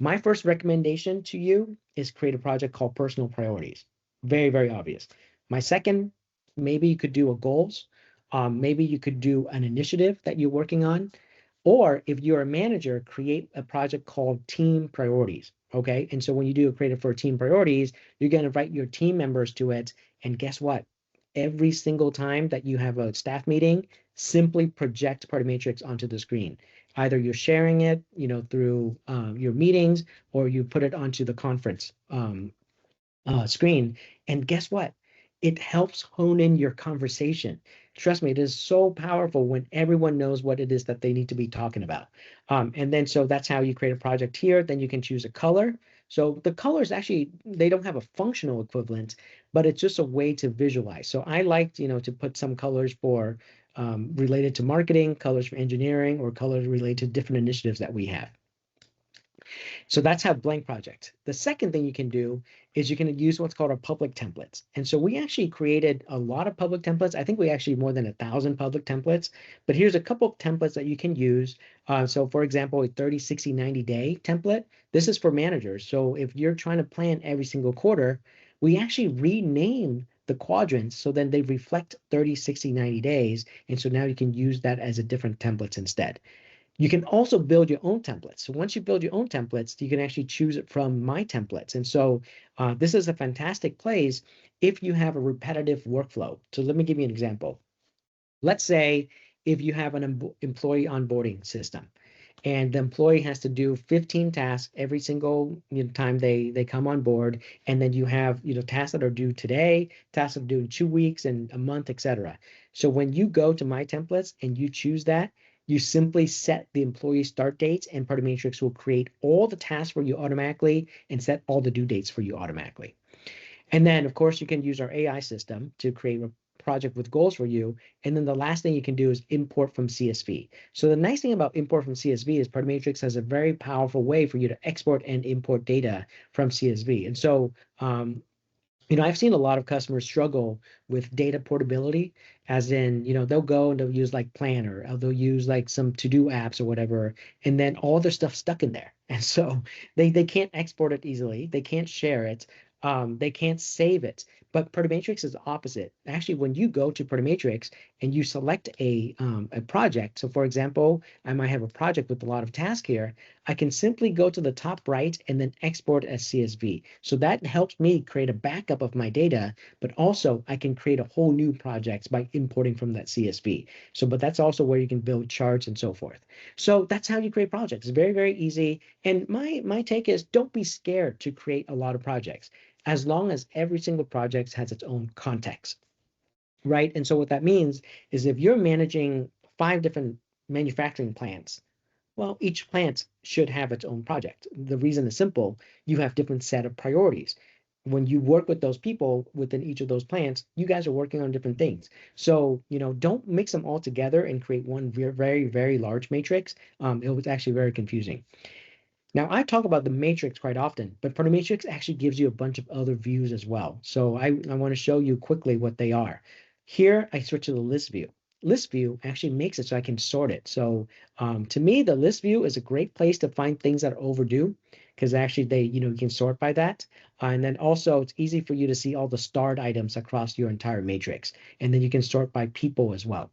My first recommendation to you is create a project called personal priorities. Very, very obvious. My second, maybe you could do a goals. Maybe you could do an initiative that you're working on, or if you're a manager, create a project called team priorities. Okay. And so when you do a creative for team priorities, you're going to invite your team members to it. And guess what? Every single time that you have a staff meeting, simply project Party Matrix onto the screen. Either you're sharing it, through your meetings, or you put it onto the conference screen. And guess what? It helps hone in your conversation. Trust me, it is so powerful when everyone knows what it is that they need to be talking about. And then so that's how you create a project here. Then you can choose a color. So the colors actually, they don't have a functional equivalent, but it's just a way to visualize. So I like, to put some colors for related to marketing, colors for engineering, or colors related to different initiatives that we have. So that's how blank project. The second thing you can do is you can use what's called a public templates. And so we actually created a lot of public templates. I think we actually more than 1,000 public templates, but here's a couple of templates that you can use. So for example, a 30, 60, 90-day template. This is for managers. So if you're trying to plan every single quarter, we actually rename the quadrants so then they reflect 30, 60, 90 days. And so now you can use that as a different templates instead. You can also build your own templates. So once you build your own templates, you can actually choose it from my templates. And so this is a fantastic place if you have a repetitive workflow. So let me give you an example. Let's say if you have an employee onboarding system and the employee has to do 15 tasks every single time they come on board, and then you have tasks that are due today, tasks that are due in 2 weeks and a month, etc. So when you go to my templates and you choose that, you simply set the employee start dates, and Party Matrix will create all the tasks for you automatically and set all the due dates for you automatically. And then, of course, you can use our AI system to create a project with goals for you. And then the last thing you can do is import from CSV. So the nice thing about import from CSV is Party Matrix has a very powerful way for you to export and import data from CSV. And so I've seen a lot of customers struggle with data portability, as in, they'll go and they'll use like Planner, or they'll use like some to-do apps or whatever, and then all their stuff stuck in there. And so they can't export it easily, they can't share it, they can't save it. But Protomatrix is the opposite. Actually, when you go to Protomatrix and you select a project, so for example, I might have a project with a lot of tasks here, I can simply go to the top right and then export as CSV. So that helps me create a backup of my data, but also I can create a whole new project by importing from that CSV. So, but that's also where you can build charts and so forth. So that's how you create projects. It's very, very easy. And my take is don't be scared to create a lot of projects as long as every single project has its own context, right? And so what that means is if you're managing 5 different manufacturing plants, well, each plant should have its own project. The reason is simple. You have different set of priorities. When you work with those people within each of those plants, you guys are working on different things. So, don't mix them all together and create one very, very, very large matrix. It was actually very confusing. Now, I talk about the matrix quite often, but for the matrix actually gives you a bunch of other views as well. So I want to show you quickly what they are. Here, I switch to the list view. List view actually makes it so I can sort it. So to me, the list view is a great place to find things that are overdue because actually you can sort by that. And then also it's easy for you to see all the starred items across your entire matrix. And then you can sort by people as well.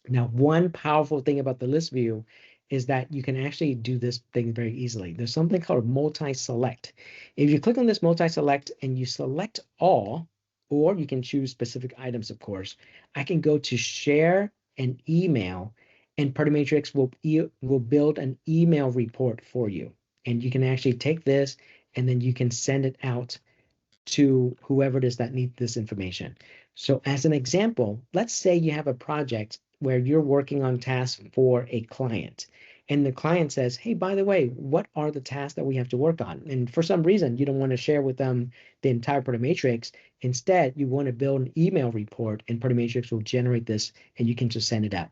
Now, one powerful thing about the list view is that you can actually do this thing very easily. There's something called multi-select. If you click on this multi-select and you select all, or you can choose specific items, of course, I can go to share an email, and Matrix will build an email report for you. And you can actually take this and then you can send it out to whoever it is that needs this information. So as an example, let's say you have a project where you're working on tasks for a client. And the client says, hey, by the way, what are the tasks that we have to work on? And for some reason, you don't want to share with them the entire Matrix. Instead, you want to build an email report, and Matrix will generate this, and you can just send it out.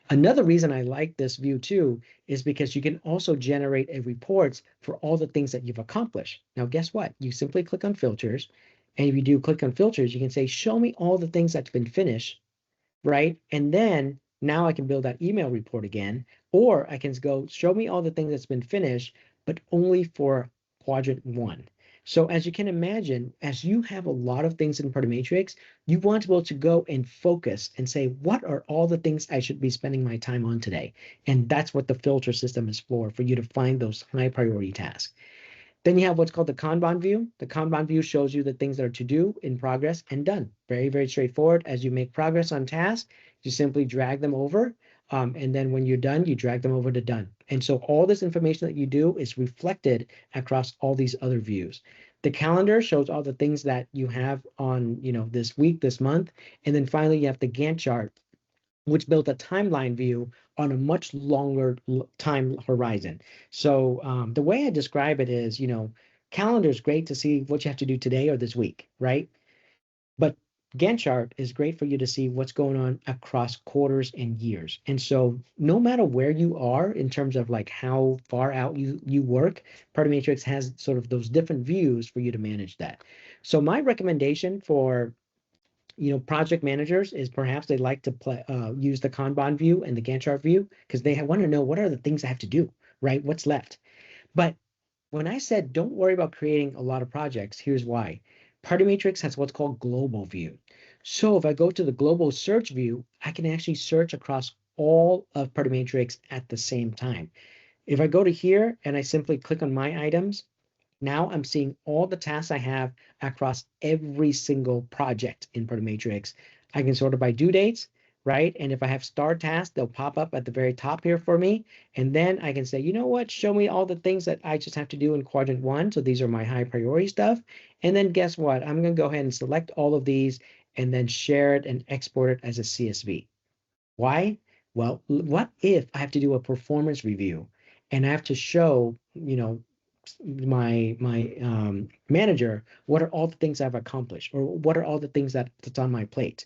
Another reason I like this view too is because you can also generate a reports for all the things that you've accomplished. Now, guess what? You simply click on filters. And if you do click on filters, you can say, show me all the things that's been finished, right? And then now I can build that email report again, or I can go show me all the things that's been finished, but only for quadrant 1. So as you can imagine, as you have a lot of things in part of Matrix, you want to be able to go and focus and say, what are all the things I should be spending my time on today? And that's what the filter system is for you to find those high priority tasks. Then you have what's called the Kanban view. The Kanban view shows you the things that are to do, in progress, and done. Very, very straightforward. As you make progress on tasks, you simply drag them over. And then when you're done, you drag them over to done. And so all this information that you do is reflected across all these other views. The calendar shows all the things that you have on, this week, this month. And then finally, you have the Gantt chart, which built a timeline view on a much longer time horizon. So the way I describe it is, calendar is great to see what you have to do today or this week, right? But Gantt chart is great for you to see what's going on across quarters and years. And so no matter where you are in terms of like how far out you work, Matrix has sort of those different views for you to manage that. So my recommendation for project managers is perhaps they like to use the Kanban view and the Gantt chart view because they want to know what are the things I have to do, right? What's left? But when I said don't worry about creating a lot of projects, here's why. Party Matrix has what's called global view. So if I go to the global search view, I can actually search across all of Party Matrix at the same time. If I go to here and I simply click on my items, now I'm seeing all the tasks I have across every single project in Matrix. I can sort it by due dates, right? And if I have star tasks, they'll pop up at the very top here for me. And then I can say, you know what? Show me all the things that I just have to do in quadrant 1. So these are my high priority stuff. And then guess what? I'm going to go ahead and select all of these and then share it and export it as a CSV. Why? Well, what if I have to do a performance review and I have to show, my manager what are all the things I've accomplished or what are all the things that's on my plate.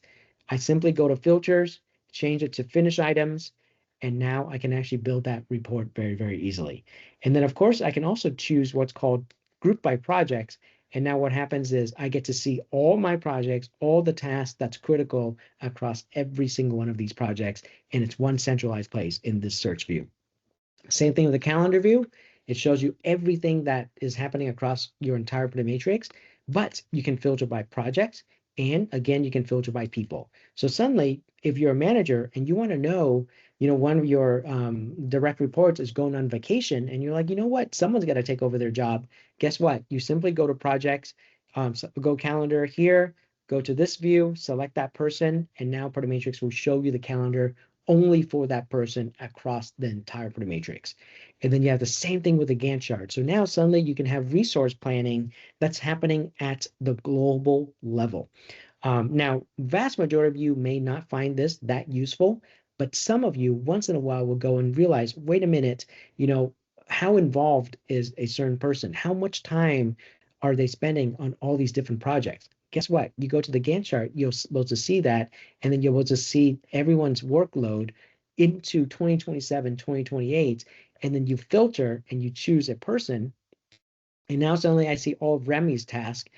I simply go to filters, change it to finish items, and now I can actually build that report very, very easily. And then of course I can also choose what's called group by projects, And now what happens is I get to see all my projects, all the tasks that's critical across every single one of these projects. And it's one centralized place in this search view. Same thing with the calendar view. It shows you everything that is happening across your entire matrix, but you can filter by project. And again, you can filter by people. So suddenly, if you're a manager and you want to know, one of your direct reports is going on vacation, and you're like, you know what, someone's got to take over their job. Guess what? You simply go to projects, go calendar here, go to this view, select that person, and now Matrix will show you the calendar only for that person across the entire matrix. And then you have the same thing with the Gantt chart. So now suddenly you can have resource planning that's happening at the global level. Now, vast majority of you may not find this that useful, but some of you once in a while will go and realize, wait a minute, how involved is a certain person? How much time are they spending on all these different projects? Guess what? You go to the Gantt chart, you'll be able to see that, and then you'll be able to see everyone's workload into 2027, 2028, and then you filter and you choose a person. And now suddenly I see all of Remy's tasks,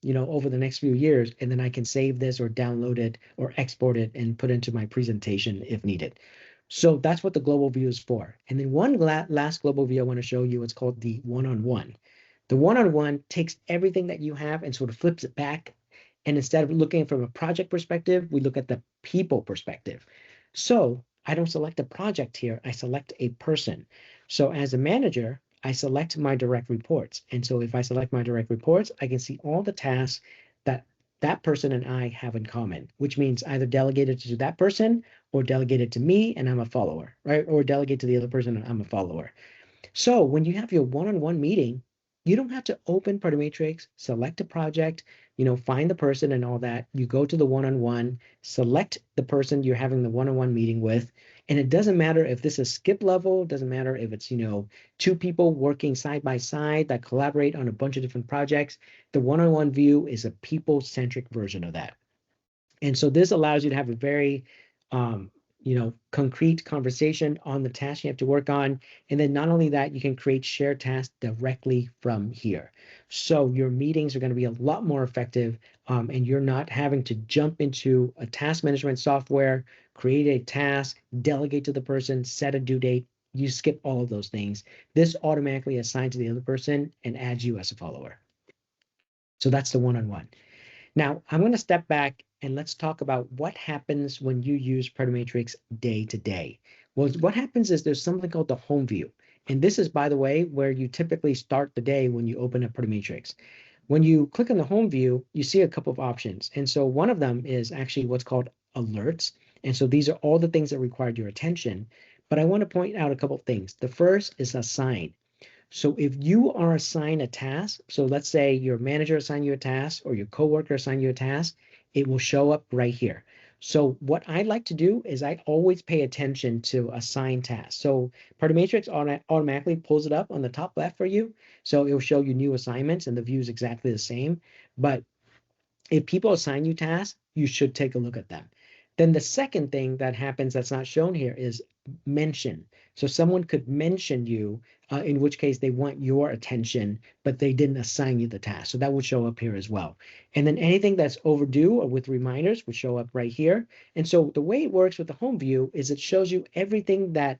over the next few years, and then I can save this or download it or export it and put it into my presentation if needed. So that's what the global view is for. And then one last global view I want to show you, it's called the one-on-one. The one-on-one takes everything that you have and sort of flips it back. And instead of looking from a project perspective, we look at the people perspective. So I don't select a project here, I select a person. So as a manager, I select my direct reports. And so if I select my direct reports, I can see all the tasks that that person and I have in common, which means either delegated to that person or delegated to me and I'm a follower, right? Or delegate to the other person and I'm a follower. So when you have your one-on-one meeting, you don't have to open Matrix, select a project, find the person and all that. You go to the one-on-one, select the person you're having the one-on-one meeting with. And it doesn't matter if this is skip level, doesn't matter if it's, two people working side by side that collaborate on a bunch of different projects. The one-on-one view is a people-centric version of that. And so this allows you to have a very, concrete conversation on the task you have to work on. And then not only that, you can create shared tasks directly from here. So your meetings are going to be a lot more effective, and you're not having to jump into a task management software, create a task, delegate to the person, set a due date. You skip all of those things. This automatically assigns to the other person and adds you as a follower. So that's the one-on-one. Now, I'm going to step back and let's talk about what happens when you use Matrix day to day. Well, what happens is there's something called the home view. And this is, by the way, where you typically start the day when you open up Matrix. When you click on the home view, you see a couple of options. And so one of them is actually what's called alerts. And so these are all the things that require your attention. But I want to point out a couple of things. The first is assign. So if you are assigned a task, so let's say your manager assigned you a task or your coworker assigned you a task, it will show up right here. So what I like to do is I always pay attention to assigned tasks. So Matrix automatically pulls it up on the top left for you. So it will show you new assignments and the view is exactly the same. But if people assign you tasks, you should take a look at them. Then the second thing that happens that's not shown here is mention. So someone could mention you, in which case they want your attention, but they didn't assign you the task. So that would show up here as well. And then anything that's overdue or with reminders would show up right here. And so the way it works with the home view is it shows you everything that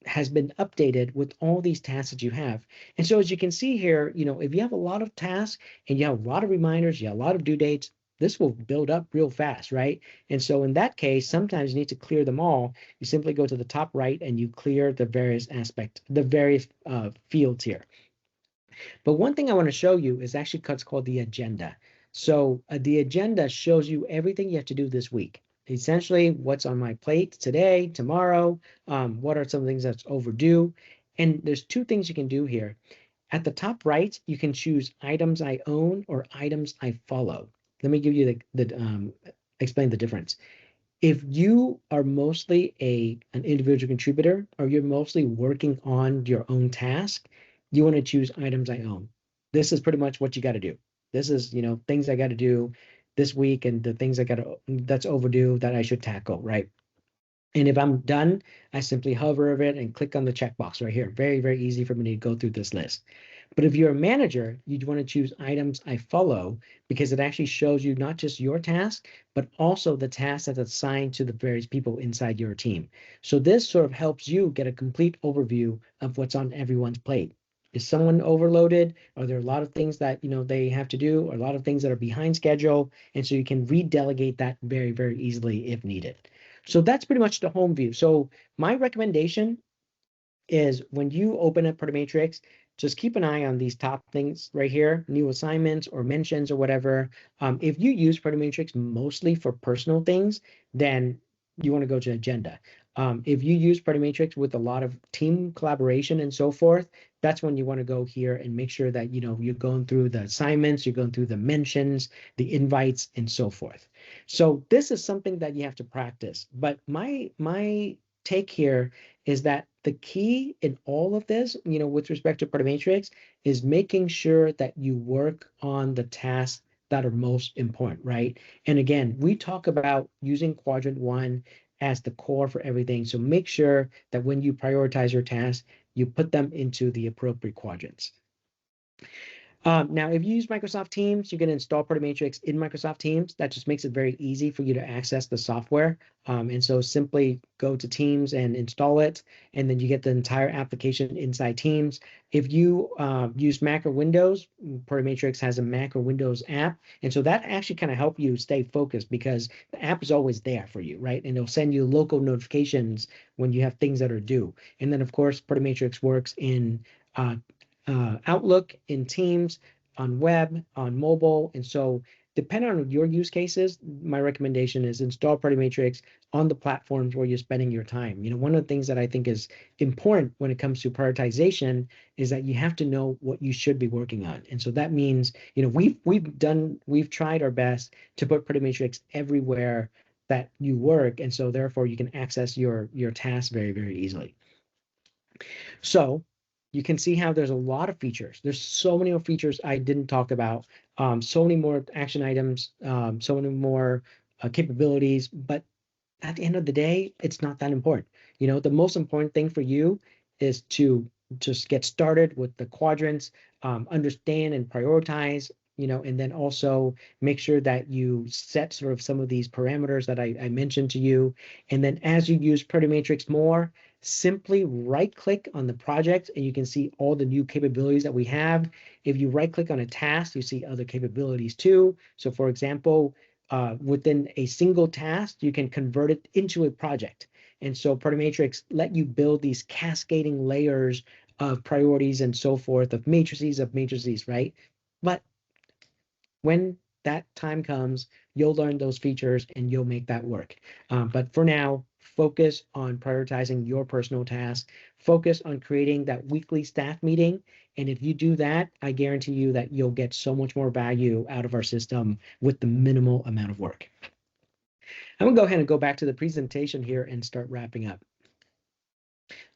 has been updated with all these tasks that you have. And so as you can see here, if you have a lot of tasks and you have a lot of reminders, you have a lot of due dates, this will build up real fast, right? And so in that case, sometimes you need to clear them all. You simply go to the top right and you clear the various fields here. But one thing I want to show you is actually what's called the agenda. So the agenda shows you everything you have to do this week. Essentially, what's on my plate today, tomorrow, what are some things that's overdue. And there's two things you can do here. At the top right, you can choose items I own or items I follow. Let me give you explain the difference. If you are mostly an individual contributor or you're mostly working on your own task, you want to choose items I own. This is pretty much what you got to do. This is, things I got to do this week and the things that's overdue that I should tackle, right? And if I'm done, I simply hover over it and click on the checkbox right here. Very, very easy for me to go through this list. But if you're a manager, you'd want to choose items I follow because it actually shows you not just your task, but also the task that's assigned to the various people inside your team. So this sort of helps you get a complete overview of what's on everyone's plate. Is someone overloaded? Are there a lot of things that they have to do, or a lot of things that are behind schedule? And so you can redelegate that very, very easily if needed. So that's pretty much the home view. So my recommendation is when you open up Matrix, just keep an eye on these top things right here, new assignments or mentions or whatever. If you use Matrix mostly for personal things, then you want to go to agenda. If you use Matrix with a lot of team collaboration and so forth, that's when you want to go here and make sure that you're going through the assignments, you're going through the mentions, the invites, and so forth. So this is something that you have to practice. But my take here is that the key in all of this, with respect to Matrix, is making sure that you work on the tasks that are most important, right? And again, we talk about using quadrant one as the core for everything. So make sure that when you prioritize your tasks, you put them into the appropriate quadrants. Now, if you use Microsoft Teams, you can install Matrix in Microsoft Teams. That just makes it very easy for you to access the software. And so simply go to Teams and install it, and then you get the entire application inside Teams. If you use Mac or Windows, Matrix has a Mac or Windows app. And so that actually kind of help you stay focused because the app is always there for you, right? And it'll send you local notifications when you have things that are due. And then, of course, Matrix works in Outlook, in Teams, on web, on mobile. And so depending on your use cases, my recommendation is install Matrix on the platforms where you're spending your time. One of the things that I think is important when it comes to prioritization is that you have to know what you should be working on. And so that means, we've tried our best to put Matrix everywhere that you work. And so therefore you can access your tasks very, very easily. So you can see how there's a lot of features. There's so many more features I didn't talk about, so many more action items, so many more capabilities. But at the end of the day, it's not that important. The most important thing for you is to just get started with the quadrants, understand and prioritize, and then also make sure that you set sort of some of these parameters that I mentioned to you. And then as you use Matrix more, simply right click on the project and you can see all the new capabilities that we have. If you right click on a task, you see other capabilities too. So for example, within a single task, you can convert it into a project. And so Matrix let you build these cascading layers of priorities and so forth, of matrices, right? But when that time comes, you'll learn those features and you'll make that work. But for now, focus on prioritizing your personal tasks, focus on creating that weekly staff meeting. And if you do that, I guarantee you that you'll get so much more value out of our system with the minimal amount of work. I'm gonna go ahead and go back to the presentation here and start wrapping up.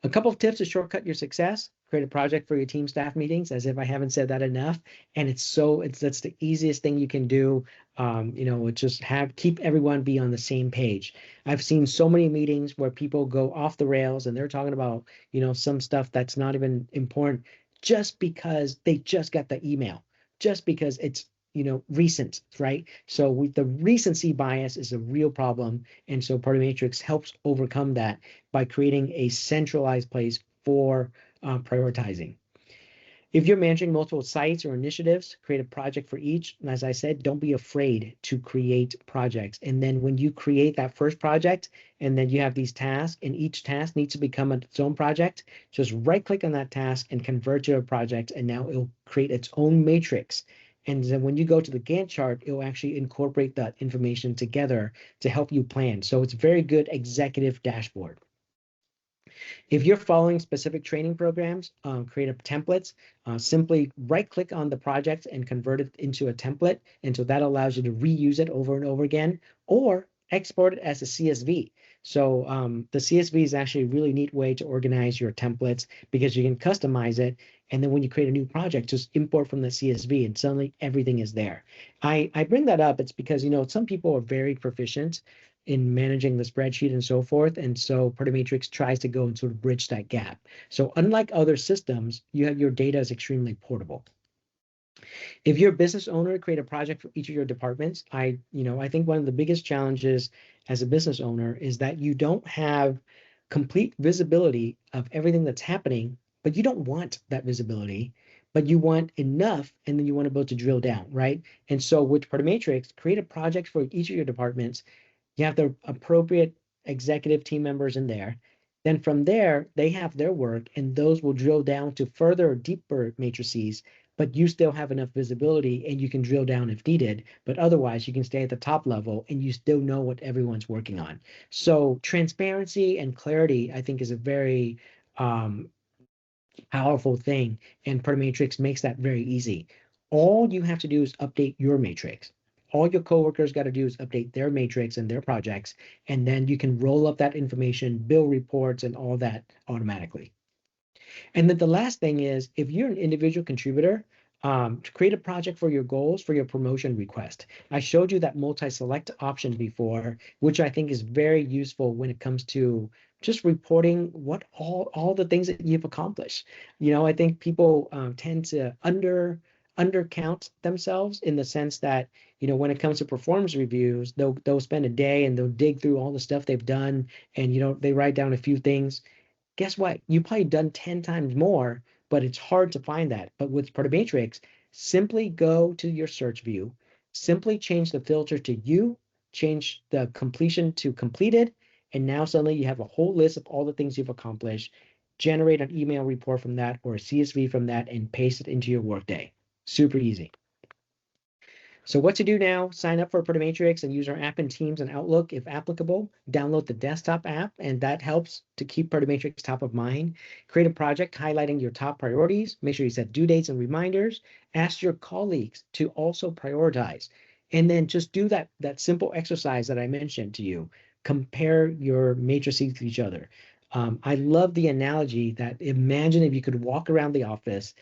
A couple of tips to shortcut your success: create a project for your team staff meetings, as if I haven't said that enough. And that's the easiest thing you can do. Just keep everyone be on the same page. I've seen so many meetings where people go off the rails and they're talking about, some stuff that's not even important just because they just got the email, just because it's recent, right? So the recency bias is a real problem. And so Matrix helps overcome that by creating a centralized place for prioritizing. If you're managing multiple sites or initiatives, create a project for each. And as I said, don't be afraid to create projects. And then when you create that first project, and then you have these tasks, and each task needs to become its own project, just right click on that task and convert to a project. And now it'll create its own matrix. And then when you go to the Gantt chart, it'll actually incorporate that information together to help you plan. So it's a very good executive dashboard. If you're following specific training programs, create a templates, simply right click on the project and convert it into a template. And so that allows you to reuse it over and over again, or export it as a CSV. So the CSV is actually a really neat way to organize your templates because you can customize it. And then when you create a new project, just import from the CSV and suddenly everything is there. I bring that up, it's because, some people are very proficient in managing the spreadsheet and so forth. And so Matrix tries to go and sort of bridge that gap. So unlike other systems, you have your data is extremely portable. If you're a business owner, create a project for each of your departments. I think one of the biggest challenges as a business owner is that you don't have complete visibility of everything that's happening, but you don't want that visibility, but you want enough, and then you want to be able to drill down, right? And so with Matrix, create a project for each of your departments. You have the appropriate executive team members in there. Then from there, they have their work, and those will drill down to further, deeper matrices, but you still have enough visibility and you can drill down if needed. But otherwise, you can stay at the top level and you still know what everyone's working on. So transparency and clarity, I think, is a very powerful thing. And Matrix makes that very easy. All you have to do is update your matrix. All your coworkers got to do is update their matrix and their projects, and then you can roll up that information, build reports, and all that automatically. And then the last thing is, if you're an individual contributor, to create a project for your goals for your promotion request. I showed you that multi-select option before, which I think is very useful when it comes to just reporting what all the things that you've accomplished. I think people tend to undercount themselves in the sense that when it comes to performance reviews, they'll spend a day and they'll dig through all the stuff they've done, and they write down a few things. Guess what? You probably done 10 times more, but it's hard to find that. But with Matrix, simply go to your search view, simply change the filter to you, change the completion to completed, and now suddenly you have a whole list of all the things you've accomplished. Generate an email report from that or a CSV from that and paste it into your workday. Super easy. So what to do now? Sign up for Matrix and use our app in Teams and Outlook if applicable. Download the desktop app, and that helps to keep Matrix top of mind. Create a project highlighting your top priorities. Make sure you set due dates and reminders. Ask your colleagues to also prioritize. And then just do that simple exercise that I mentioned to you. Compare your matrices to each other. I love the analogy that imagine if you could walk around the office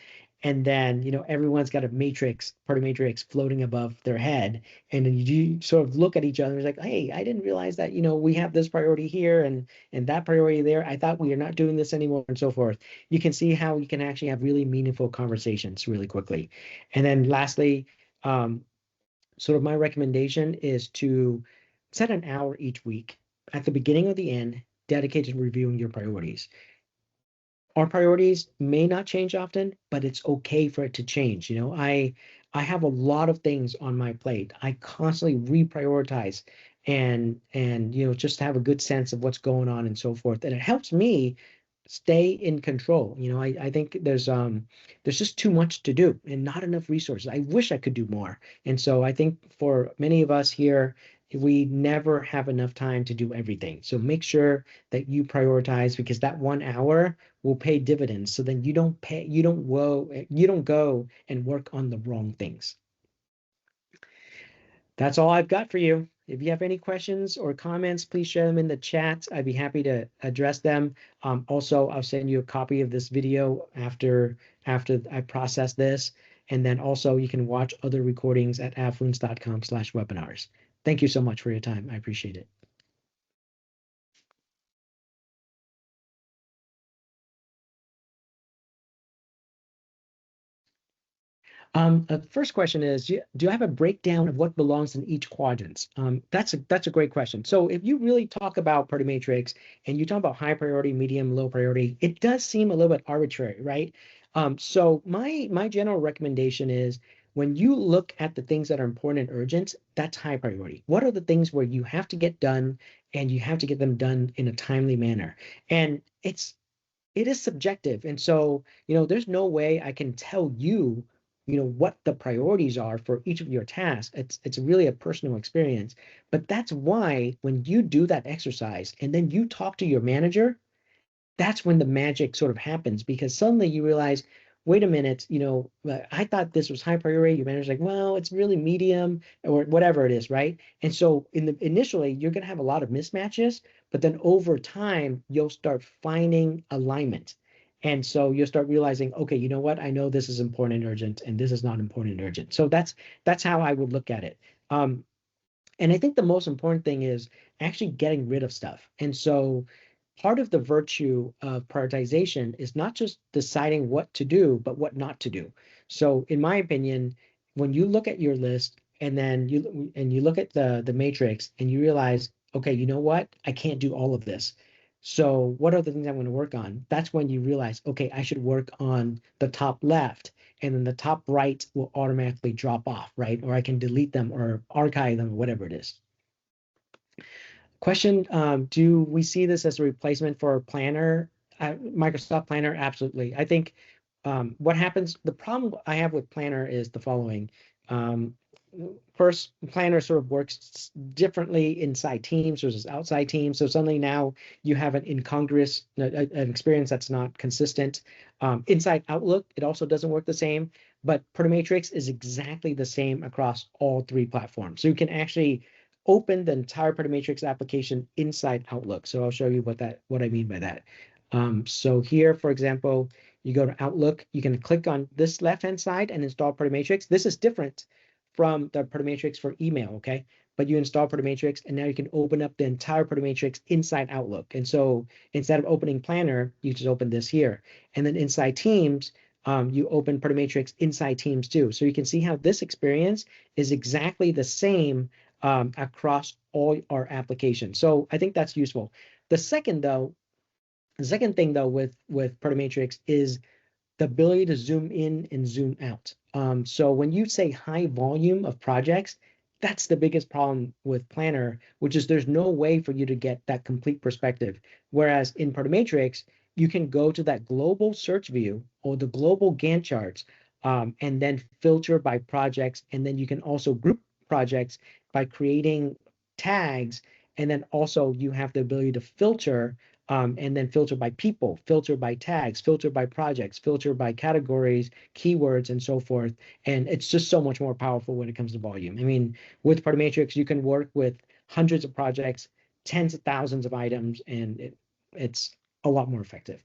and then everyone's got a matrix, matrix floating above their head, and then you sort of look at each other. It's like, hey, I didn't realize that we have this priority here and that priority there. I thought we are not doing this anymore, and so forth. You can see how you can actually have really meaningful conversations really quickly. And then lastly, sort of my recommendation is to set an hour each week at the beginning or the end dedicated to reviewing your priorities. Our priorities may not change often, but it's okay for it to change. I have a lot of things on my plate. I constantly reprioritize and just have a good sense of what's going on and so forth. And it helps me stay in control. I think there's just too much to do and not enough resources. I wish I could do more. And so I think for many of us here, we never have enough time to do everything. So make sure that you prioritize, because that 1 hour will pay dividends. So then you don't go and work on the wrong things. That's all I've got for you. If you have any questions or comments, please share them in the chat. I'd be happy to address them. Also, I'll send you a copy of this video after I process this. And then also you can watch other recordings at affluence.com/webinars. Thank you so much for your time. I appreciate it. The first question is, do I have a breakdown of what belongs in each quadrant? That's a great question. So if you really talk about Matrix and you talk about high priority, medium, low priority, it does seem a little bit arbitrary, right? So my general recommendation is, when you look at the things that are important and urgent, that's high priority. What are the things where you have to get done and you have to get them done in a timely manner? And it is subjective. And so, there's no way I can tell you, what the priorities are for each of your tasks. It's really a personal experience. But that's why when you do that exercise and then you talk to your manager, that's when the magic sort of happens, because suddenly you realize, wait a minute, I thought this was high priority. Your manager's like, well, it's really medium or whatever it is, right? And so initially you're going to have a lot of mismatches, but then over time you'll start finding alignment. And so you'll start realizing, okay, you know what? I know this is important and urgent, and this is not important and urgent. So that's how I would look at it. And I think the most important thing is actually getting rid of stuff. And so part of the virtue of prioritization is not just deciding what to do, but what not to do. So in my opinion, when you look at your list and then you look at the matrix and you realize, okay, you know what? I can't do all of this. So what are the things I'm going to work on? That's when you realize, okay, I should work on the top left, and then the top right will automatically drop off, right? Or I can delete them or archive them or whatever it is. Question, do we see this as a replacement for Planner, Microsoft Planner? Absolutely. I think what happens, the problem I have with Planner is the following. Um, First, Planner sort of works differently inside teams versus outside teams. So suddenly now you have an incongruous, an experience that's not consistent. Inside Outlook, it also doesn't work the same, but Protomatrix is exactly the same across all three platforms. So you can actually open the entire Matrix application inside Outlook. So I'll show you what I mean by that. So here, for example, you go to Outlook, you can click on this left-hand side and install Matrix. This is different from the Matrix for email, okay? But you install Matrix, and now you can open up the entire Matrix inside Outlook. And so instead of opening Planner, you just open this here. And then inside Teams, you open Matrix inside Teams too. So you can see how this experience is exactly the same across all our applications. So I think that's useful. The second thing though with Matrix is the ability to zoom in and zoom out. So when you say high volume of projects, that's the biggest problem with Planner, which is there's no way for you to get that complete perspective. Whereas in Matrix, you can go to that global search view or the global Gantt charts, and then filter by projects. And then you can also group projects by creating tags. And then also you have the ability to filter, and then filter by people, filter by tags, filter by projects, filter by categories, keywords, and so forth. And it's just so much more powerful when it comes to volume. I mean, with Matrix, you can work with hundreds of projects, tens of thousands of items, and it's a lot more effective.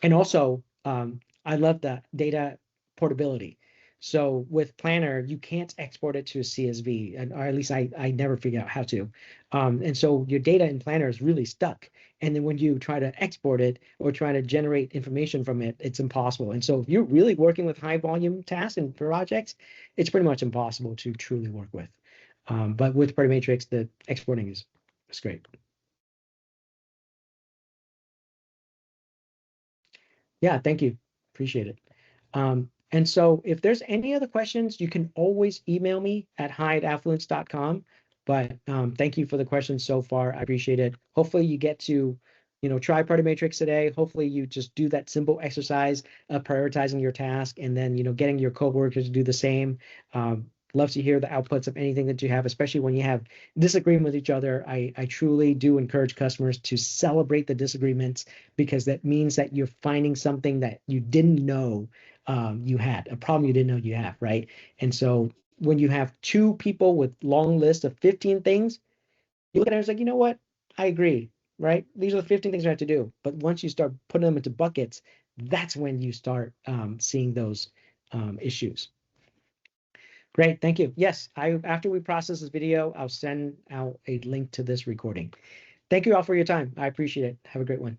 And also, I love the data portability. So with Planner, you can't export it to a CSV, or at least I never figure out how to. And so your data in Planner is really stuck. And then when you try to export it or try to generate information from it, it's impossible. And so if you're really working with high volume tasks and projects, it's pretty much impossible to truly work with. But with Matrix, the exporting is great. Yeah, thank you. Appreciate it. And so if there's any other questions, you can always email me at hi@affluence.com. But thank you for the questions so far. I appreciate it. Hopefully you get to, try Party Matrix today. Hopefully you just do that simple exercise of prioritizing your task and then, getting your coworkers to do the same. Love to hear the outputs of anything that you have, especially when you have disagreement with each other. I truly do encourage customers to celebrate the disagreements, because that means that you're finding something that you didn't know you had, a problem you didn't know you have, right? And so when you have two people with long lists of 15 things, you look at it and it's like, you know what? I agree, right? These are the 15 things I have to do. But once you start putting them into buckets, that's when you start seeing those issues. Great, thank you. Yes, after we process this video, I'll send out a link to this recording. Thank you all for your time. I appreciate it. Have a great one.